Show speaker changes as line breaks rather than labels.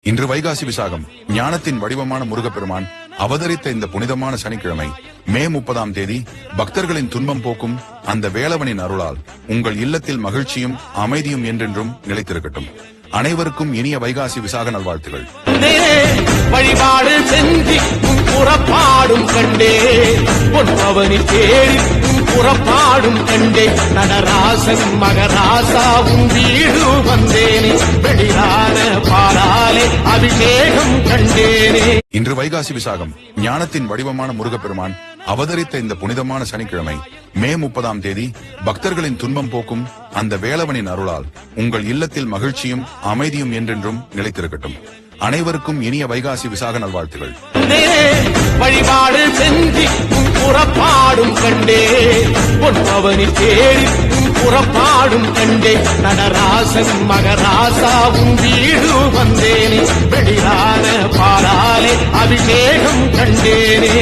இன்று வைகாசி விசாகம் ஞானத்தின் வடிவமான முருகப்பெருமான் அவதரித்த இந்த புனிதமான சனிக்கிழமை மே 30ஆம் தேதி பக்தர்களின் துன்பம் போக்கும் அந்த வேலவனின் அருளால் உங்கள் இல்லத்தில் மகிழ்ச்சியும் அமைதியும் என்றென்றும் நிலைத்திருக்கட்டும். அனைவருக்கும் இனிய வைகாசி விசாக நல்வாழ்த்துகள்.
வழிபாடு செஞ்சு புறப்பாடும் கண்டே பொன்னவனி தேடி புறப்பாடும் கண்டே நடராசன் மகராசாவும் வீடு வந்தேனே வெளியான பாலாலே அபிஷேகம் கண்டேனே.
இன்று வைகாசி விசாகம் ஞானத்தின் வடிவமான முருகப்பெருமான் அவதரித்த இந்த புனிதமான சனிக்கிழமை மே 30ஆம் தேதி பக்தர்களின் துன்பம் போக்கும் அந்த வேலவனின் அருளால் உங்கள் இல்லத்தில் மகிழ்ச்சியும் அமைதியும் என்றென்றும் நிலைத்திருக்கட்டும். அனைவருக்கும் இனிய வைகாசி விசாக நல்வாழ்த்துகள்.
வழிபாடு செஞ்சு புறப்பாடும் கண்டே பொன்னவனி தேடி புறப்பாடும் கண்டே நடராசன் மகராசாவும் வீடு வந்தேனே வெளியான பாலாலே அபிஷேகம் கண்டேனே.